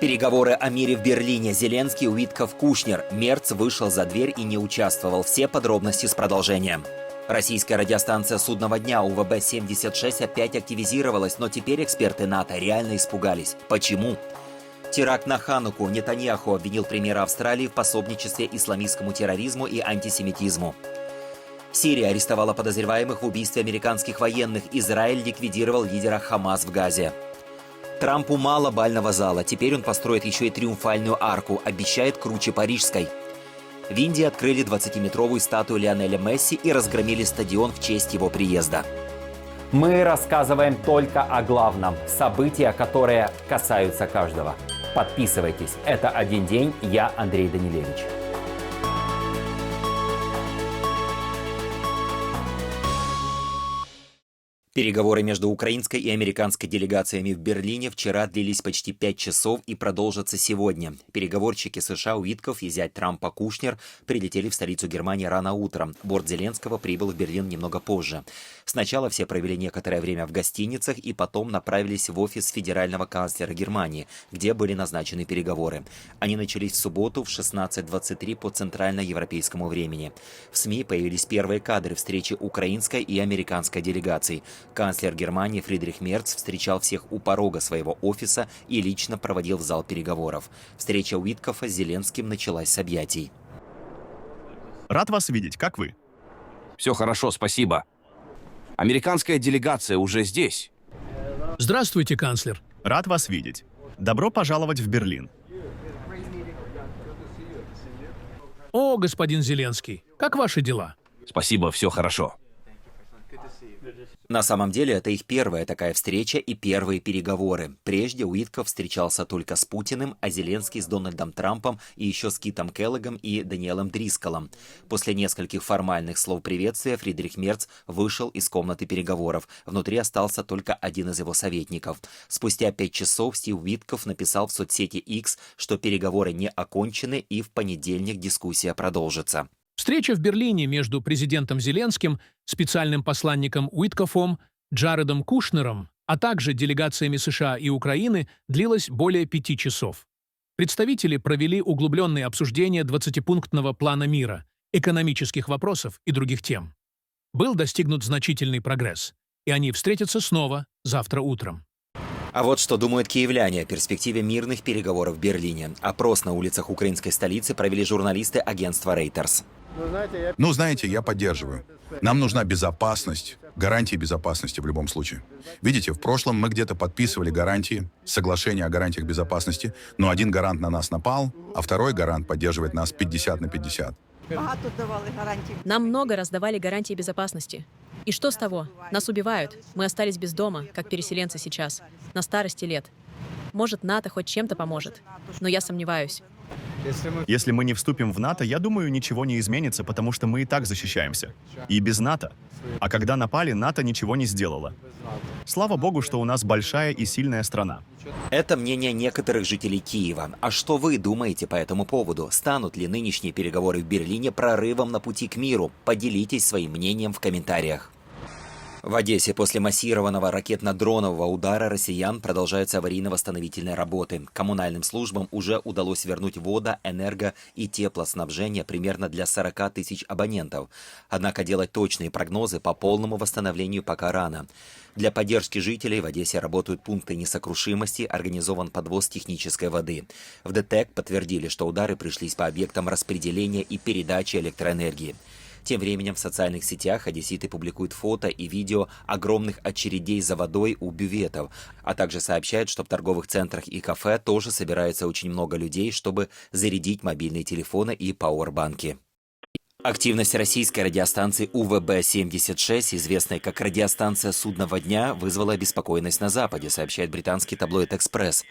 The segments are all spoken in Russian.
Переговоры о мире в Берлине. Зеленский, Уитков, Кушнер. Мерц вышел за дверь и не участвовал. Все подробности с продолжением. Российская радиостанция «Судного дня» УВБ-76 опять активизировалась, но теперь эксперты НАТО реально испугались. Почему? Теракт на Хануку. Нетаньяху обвинил премьера Австралии в пособничестве исламистскому терроризму и антисемитизму. Сирия арестовала подозреваемых в убийстве американских военных. Израиль ликвидировал лидера Хамас в Газе. Трампу мало бального зала. Теперь он построит еще и триумфальную арку. Обещает круче парижской. В Индии открыли 20-метровую статую Лионеля Месси и разгромили стадион в честь его приезда. Мы рассказываем только о главном. События, которые касаются каждого. Подписывайтесь. Это «Один день». Я Андрей Данилевич. Переговоры между украинской и американской делегациями в Берлине вчера длились почти 5 часов и продолжатся сегодня. Переговорщики США Уитков и зять Трампа Кушнер прилетели в столицу Германии рано утром. Борт Зеленского прибыл в Берлин немного позже. Сначала все провели некоторое время в гостиницах и потом направились в офис федерального канцлера Германии, где были назначены переговоры. Они начались в субботу в 16:23 по центральноевропейскому времени. В СМИ появились первые кадры встречи украинской и американской делегаций. Канцлер Германии Фридрих Мерц встречал всех у порога своего офиса и лично проводил в зал переговоров. Встреча Уиткофа с Зеленским началась с объятий. Рад вас видеть. Как вы? Все хорошо, спасибо. Американская делегация уже здесь. Здравствуйте, канцлер. Рад вас видеть. Добро пожаловать в Берлин. О, господин Зеленский, как ваши дела? Спасибо, все хорошо. На самом деле, это их первая такая встреча и первые переговоры. Прежде Уитков встречался только с Путиным, а Зеленский с Дональдом Трампом и еще с Китом Келлогом и Даниэлом Дрисколом. После нескольких формальных слов приветствия Фридрих Мерц вышел из комнаты переговоров. Внутри остался только один из его советников. Спустя 5 часов Стив Уитков написал в соцсети X, что переговоры не окончены и в понедельник дискуссия продолжится. Встреча в Берлине между президентом Зеленским, специальным посланником Уиткофом, Джаредом Кушнером, а также делегациями США и Украины длилась более 5 часов. Представители провели углубленные обсуждения 20-пунктного плана мира, экономических вопросов и других тем. Был достигнут значительный прогресс, и они встретятся снова завтра утром. А вот что думают киевляне о перспективе мирных переговоров в Берлине. Опрос на улицах украинской столицы провели журналисты агентства Reuters. Знаете, я поддерживаю. Нам нужна безопасность, гарантии безопасности в любом случае. Видите, в прошлом мы где-то подписывали гарантии, соглашение о гарантиях безопасности, но один гарант на нас напал, а второй гарант поддерживает нас 50/50. Нам много раздавали гарантии безопасности. И что с того? Нас убивают. Мы остались без дома, как переселенцы сейчас, на старости лет. Может, НАТО хоть чем-то поможет. Но я сомневаюсь. Если мы не вступим в НАТО, я думаю, ничего не изменится, потому что мы и так защищаемся. И без НАТО. А когда напали, НАТО ничего не сделало. Слава богу, что у нас большая и сильная страна. Это мнение некоторых жителей Киева. А что вы думаете по этому поводу? Станут ли нынешние переговоры в Берлине прорывом на пути к миру? Поделитесь своим мнением в комментариях. В Одессе после массированного ракетно-дронового удара россиян продолжаются аварийно-восстановительные работы. Коммунальным службам уже удалось вернуть водо-, энерго- и теплоснабжение примерно для 40 тысяч абонентов. Однако делать точные прогнозы по полному восстановлению пока рано. Для поддержки жителей в Одессе работают пункты несокрушимости, организован подвоз технической воды. В ДТЭК подтвердили, что удары пришлись по объектам распределения и передачи электроэнергии. Тем временем в социальных сетях одесситы публикуют фото и видео огромных очередей за водой у бюветов, а также сообщают, что в торговых центрах и кафе тоже собирается очень много людей, чтобы зарядить мобильные телефоны и пауэрбанки. Активность российской радиостанции УВБ-76, известной как радиостанция «Судного дня», вызвала обеспокоенность на Западе, сообщает британский таблоид «Экспресс».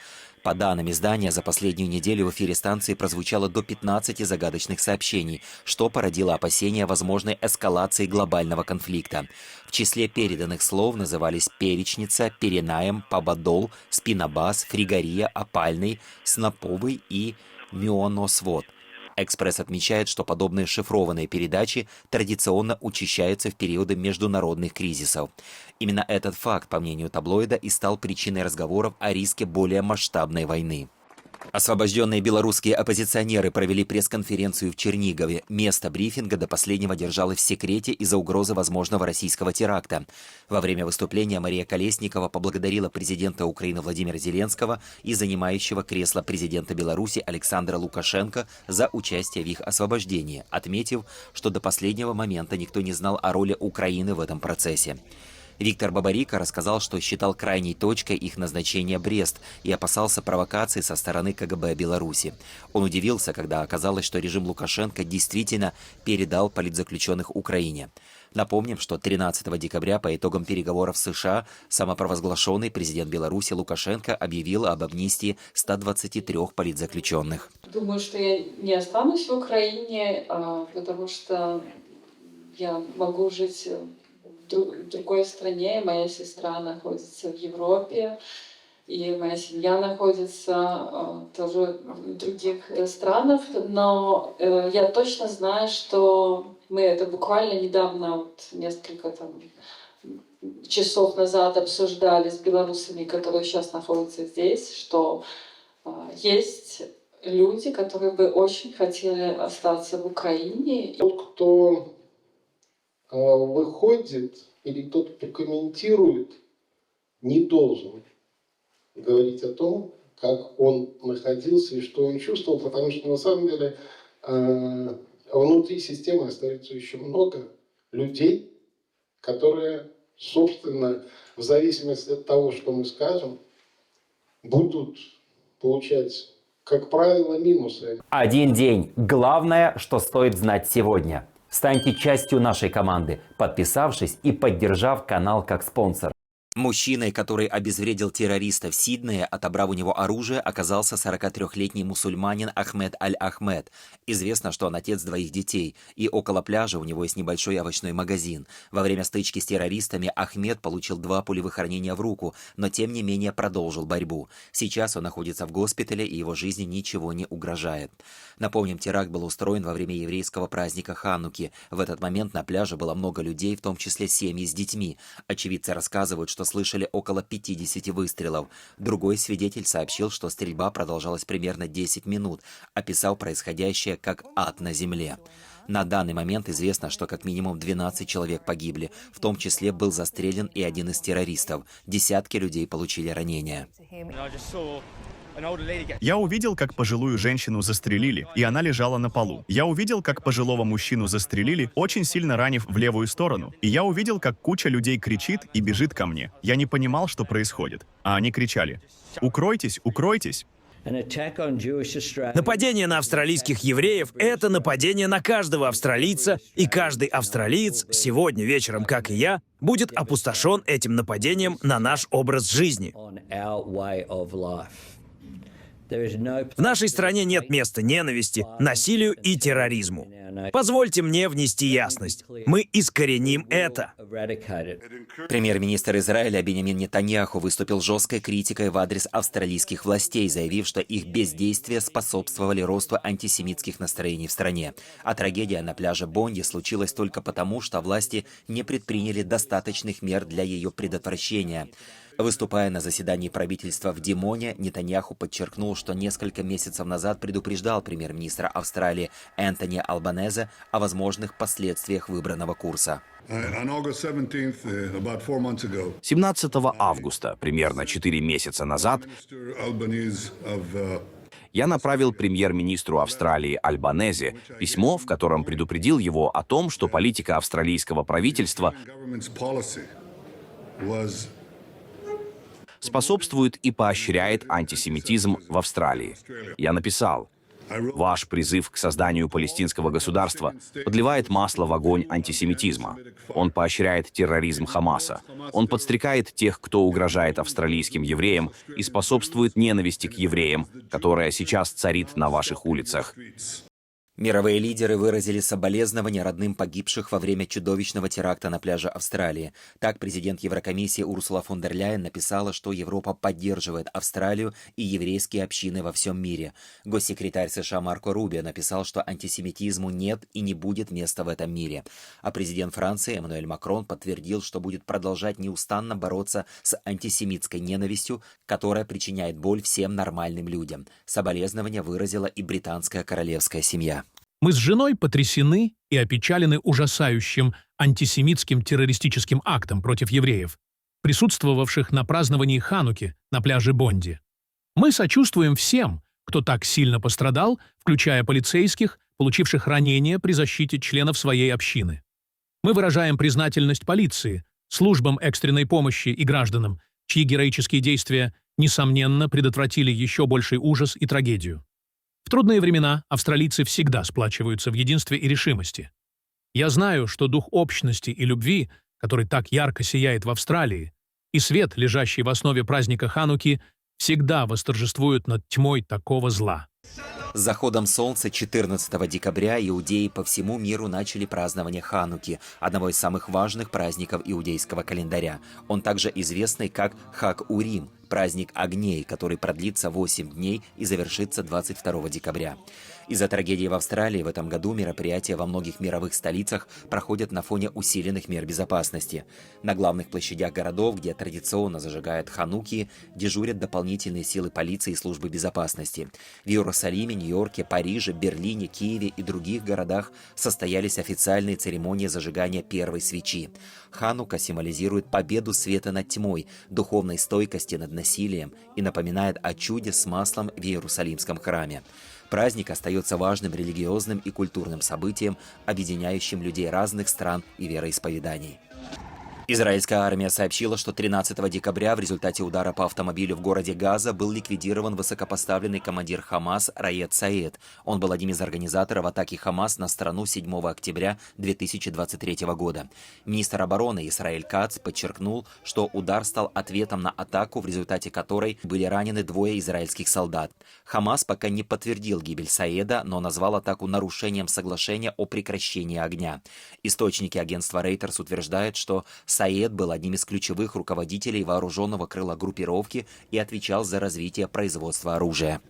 По данным издания, за последнюю неделю в эфире станции прозвучало до 15 загадочных сообщений, что породило опасения возможной эскалации глобального конфликта. В числе переданных слов назывались «перечница», «перенаем», «пободол», «спинобас», «фригория», «опальный», «сноповый» и «мионосвод». «Экспресс» отмечает, что подобные шифрованные передачи традиционно учащаются в периоды международных кризисов. Именно этот факт, по мнению таблоида, и стал причиной разговоров о риске более масштабной войны. Освобожденные белорусские оппозиционеры провели пресс-конференцию в Чернигове. Место брифинга до последнего держалось в секрете из-за угрозы возможного российского теракта. Во время выступления Мария Колесникова поблагодарила президента Украины Владимира Зеленского и занимающего кресло президента Беларуси Александра Лукашенко за участие в их освобождении, отметив, что до последнего момента никто не знал о роли Украины в этом процессе. Виктор Бабарико рассказал, что считал крайней точкой их назначения Брест и опасался провокаций со стороны КГБ Беларуси. Он удивился, когда оказалось, что режим Лукашенко действительно передал политзаключенных Украине. Напомним, что 13 декабря по итогам переговоров с США самопровозглашенный президент Беларуси Лукашенко объявил об амнистии 123 политзаключенных. Думаю, что я не останусь в Украине, потому что я могу жить в другой стране. Моя сестра находится в Европе, и моя семья находится тоже в других странах. Но я точно знаю, что мы это буквально недавно, вот несколько часов назад обсуждали с белорусами, которые сейчас находятся здесь, что есть люди, которые бы очень хотели остаться в Украине. Тот, кто выходит или тот, кто комментирует, не должен говорить о том, как он находился и что он чувствовал, потому что на самом деле внутри системы остается еще много людей, которые, собственно, в зависимости от того, что мы скажем, будут получать, как правило, минусы. Один день. Главное, что стоит знать сегодня. Станьте частью нашей команды, подписавшись и поддержав канал как спонсор. Мужчиной, который обезвредил террориста в Сиднее, отобрав у него оружие, оказался 43-летний мусульманин Ахмед Аль-Ахмед. Известно, что он отец двоих детей, и около пляжа у него есть небольшой овощной магазин. Во время стычки с террористами Ахмед получил 2 пулевых ранения в руку, но тем не менее продолжил борьбу. Сейчас он находится в госпитале, и его жизни ничего не угрожает. Напомним, теракт был устроен во время еврейского праздника Хануки. В этот момент на пляже было много людей, в том числе семьи с детьми. Очевидцы рассказывают, что слышали около 50 выстрелов. Другой свидетель сообщил, что стрельба продолжалась примерно 10 минут, описал происходящее как ад на земле. На данный момент известно, что как минимум 12 человек погибли, в том числе был застрелен и один из террористов. Десятки людей получили ранения. Я увидел, как пожилую женщину застрелили, и она лежала на полу. Я увидел, как пожилого мужчину застрелили, очень сильно ранив в левую сторону. И я увидел, как куча людей кричит и бежит ко мне. Я не понимал, что происходит. А они кричали: «Укройтесь, укройтесь!» Нападение на австралийских евреев — это нападение на каждого австралийца, и каждый австралиец сегодня вечером, как и я, будет опустошен этим нападением на наш образ жизни. В нашей стране нет места ненависти, насилию и терроризму. Позвольте мне внести ясность. Мы искореним это. Премьер-министр Израиля Биньямин Нетаньяху выступил жесткой критикой в адрес австралийских властей, заявив, что их бездействие способствовали росту антисемитских настроений в стране. А трагедия на пляже Бонди случилась только потому, что власти не предприняли достаточных мер для ее предотвращения. Выступая на заседании правительства в Димоне, Нетаньяху подчеркнул, что несколько месяцев назад предупреждал премьер-министра Австралии Энтони Албанезе о возможных последствиях выбранного курса. 17 августа, примерно 4 месяца назад, я направил премьер-министру Австралии Альбанезе письмо, в котором предупредил его о том, что политика австралийского правительства способствует и поощряет антисемитизм в Австралии. Я написал: «Ваш призыв к созданию палестинского государства подливает масло в огонь антисемитизма. Он поощряет терроризм Хамаса. Он подстрекает тех, кто угрожает австралийским евреям, и способствует ненависти к евреям, которая сейчас царит на ваших улицах». Мировые лидеры выразили соболезнования родным погибших во время чудовищного теракта на пляже Австралии. Так, президент Еврокомиссии Урсула фон дер Ляйен написала, что Европа поддерживает Австралию и еврейские общины во всем мире. Госсекретарь США Марко Рубио написал, что антисемитизму нет и не будет места в этом мире. А президент Франции Эммануэль Макрон подтвердил, что будет продолжать неустанно бороться с антисемитской ненавистью, которая причиняет боль всем нормальным людям. Соболезнования выразила и британская королевская семья. Мы с женой потрясены и опечалены ужасающим антисемитским террористическим актом против евреев, присутствовавших на праздновании Хануки на пляже Бонди. Мы сочувствуем всем, кто так сильно пострадал, включая полицейских, получивших ранения при защите членов своей общины. Мы выражаем признательность полиции, службам экстренной помощи и гражданам, чьи героические действия, несомненно, предотвратили еще больший ужас и трагедию. В трудные времена австралийцы всегда сплачиваются в единстве и решимости. Я знаю, что дух общности и любви, который так ярко сияет в Австралии, и свет, лежащий в основе праздника Хануки, всегда восторжествуют над тьмой такого зла. С заходом солнца 14 декабря иудеи по всему миру начали празднование Хануки, одного из самых важных праздников иудейского календаря. Он также известный как Хаг-Урим, праздник огней, который продлится 8 дней и завершится 22 декабря. Из-за трагедии в Австралии в этом году мероприятия во многих мировых столицах проходят на фоне усиленных мер безопасности. На главных площадях городов, где традиционно зажигают хануки, дежурят дополнительные силы полиции и службы безопасности. В Иерусалиме, Нью-Йорке, Париже, Берлине, Киеве и других городах состоялись официальные церемонии зажигания первой свечи. Ханука символизирует победу света над тьмой, духовной стойкости над насилием и напоминает о чуде с маслом в Иерусалимском храме. Праздник остается важным религиозным и культурным событием, объединяющим людей разных стран и вероисповеданий. Израильская армия сообщила, что 13 декабря в результате удара по автомобилю в городе Газа был ликвидирован высокопоставленный командир Хамас Раед Саед. Он был одним из организаторов атаки Хамас на страну 7 октября 2023 года. Министр обороны Исраэль Кац подчеркнул, что удар стал ответом на атаку, в результате которой были ранены 2 израильских солдат. Хамас пока не подтвердил гибель Саеда, но назвал атаку нарушением соглашения о прекращении огня. Источники агентства Reuters утверждают, что Саед был одним из ключевых руководителей вооруженного крыла группировки и отвечал за развитие производства оружия.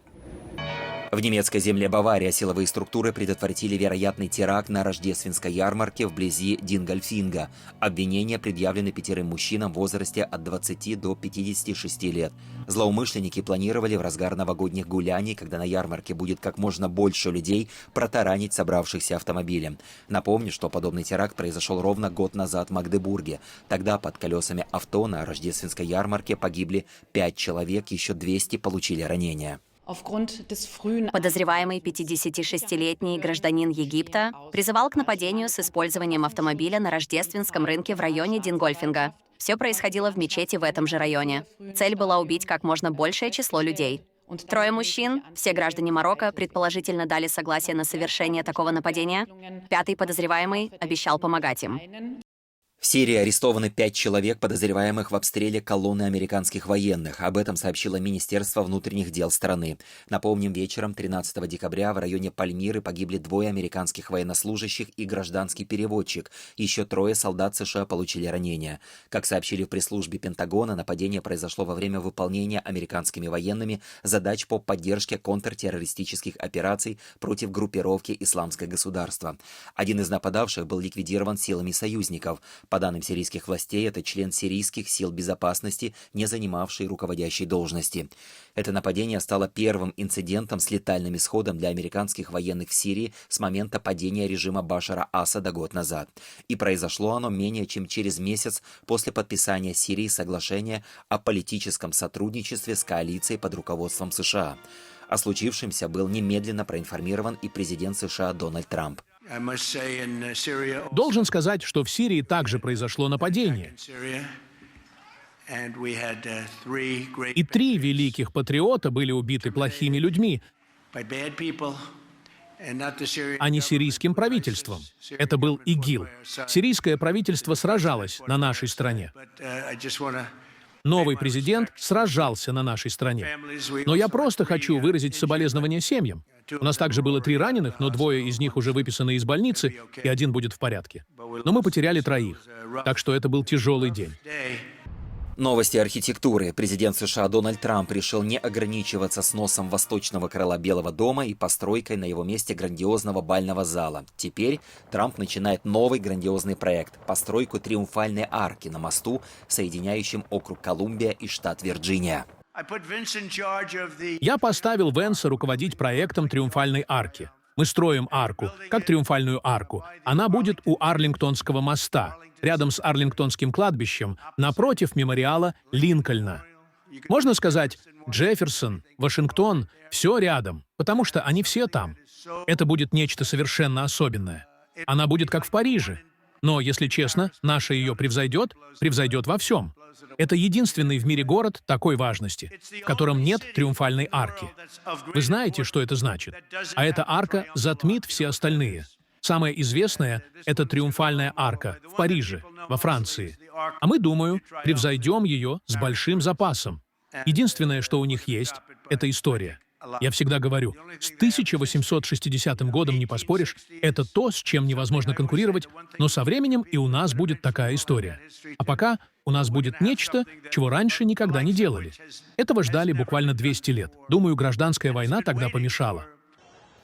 В немецкой земле Бавария силовые структуры предотвратили вероятный теракт на рождественской ярмарке вблизи Дингольфинга. Обвинения предъявлены 5 мужчинам в возрасте от 20 до 56 лет. Злоумышленники планировали в разгар новогодних гуляний, когда на ярмарке будет как можно больше людей, протаранить собравшихся автомобилем. Напомню, что подобный теракт произошел ровно год назад в Магдебурге. Тогда под колесами авто на рождественской ярмарке погибли 5 человек, еще 200 получили ранения. Подозреваемый 56-летний гражданин Египта призывал к нападению с использованием автомобиля на рождественском рынке в районе Дингольфинга. Все происходило в мечети в этом же районе. Цель была убить как можно большее число людей. 3 мужчин, все граждане Марокко, предположительно дали согласие на совершение такого нападения. 5-й подозреваемый обещал помогать им. В Сирии арестованы 5 человек, подозреваемых в обстреле колонны американских военных. Об этом сообщило Министерство внутренних дел страны. Напомним, вечером 13 декабря в районе Пальмиры погибли 2 американских военнослужащих и гражданский переводчик. Еще 3 солдат США получили ранения. Как сообщили в пресс-службе Пентагона, нападение произошло во время выполнения американскими военными задач по поддержке контртеррористических операций против группировки «Исламское государство». Один из нападавших был ликвидирован силами союзников. По данным сирийских властей, это член сирийских сил безопасности, не занимавший руководящей должности. Это нападение стало первым инцидентом с летальным исходом для американских военных в Сирии с момента падения режима Башара Асада год назад. И произошло оно менее чем через месяц после подписания Сирии соглашения о политическом сотрудничестве с коалицией под руководством США. О случившемся был немедленно проинформирован и президент США Дональд Трамп. Должен сказать, что в Сирии также произошло нападение. И 3 великих патриота были убиты плохими людьми, а не сирийским правительством. Это был ИГИЛ. Сирийское правительство сражалось на нашей стороне. Новый президент сражался на нашей стране. Но я просто хочу выразить соболезнования семьям. У нас также было 3 раненых, но 2 из них уже выписаны из больницы, и 1 будет в порядке. Но мы потеряли 3. Так что это был тяжелый день. Новости архитектуры. Президент США Дональд Трамп решил не ограничиваться сносом восточного крыла Белого дома и постройкой на его месте грандиозного бального зала. Теперь Трамп начинает новый грандиозный проект – постройку триумфальной арки на мосту, соединяющем округ Колумбия и штат Вирджиния. Я поставил Венса руководить проектом триумфальной арки. Мы строим арку, как триумфальную арку. Она будет у Арлингтонского моста, рядом с Арлингтонским кладбищем, напротив мемориала Линкольна. Можно сказать, Джефферсон, Вашингтон — все рядом, потому что они все там. Это будет нечто совершенно особенное. Она будет как в Париже. Но, если честно, наша ее превзойдет во всем. Это единственный в мире город такой важности, в котором нет триумфальной арки. Вы знаете, что это значит? А эта арка затмит все остальные. Самая известная — это триумфальная арка в Париже, во Франции. А мы, думаю, превзойдем ее с большим запасом. Единственное, что у них есть, — это история. Я всегда говорю, с 1860 годом не поспоришь, это то, с чем невозможно конкурировать, но со временем и у нас будет такая история. А пока у нас будет нечто, чего раньше никогда не делали. Этого ждали буквально 200 лет. Думаю, гражданская война тогда помешала.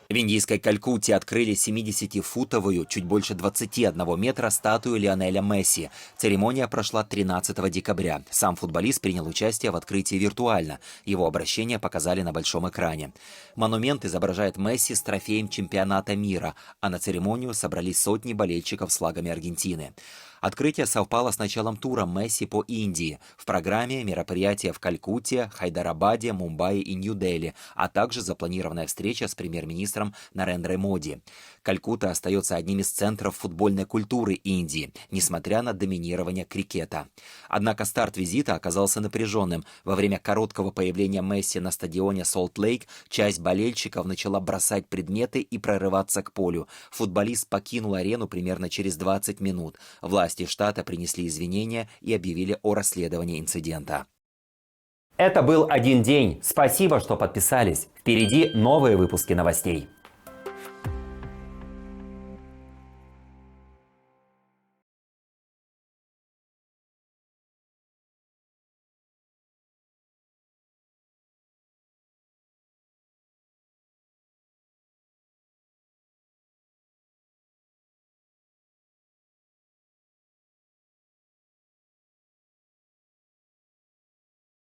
В индийской Калькутте открыли 70-футовую, чуть больше 21 метра, статую Лионеля Месси. Церемония прошла 13 декабря. Сам футболист принял участие в открытии виртуально. Его обращение показали на большом экране. Монумент изображает Месси с трофеем чемпионата мира, а на церемонию собрались сотни болельщиков с флагами Аргентины. Открытие совпало с началом тура Месси по Индии. В программе мероприятия в Калькутте, Хайдарабаде, Мумбаи и Нью-Дели, а также запланированная встреча с премьер-министром Нарендрой Моди. Калькутта остается одним из центров футбольной культуры Индии, несмотря на доминирование крикета. Однако старт визита оказался напряженным. Во время короткого появления Месси на стадионе Солт-Лейк часть болельщиков начала бросать предметы и прорываться к полю. Футболист покинул арену примерно через 20 минут. Власти штата принесли извинения и объявили о расследовании инцидента. Это был «Один день». Спасибо, что подписались. Впереди новые выпуски новостей.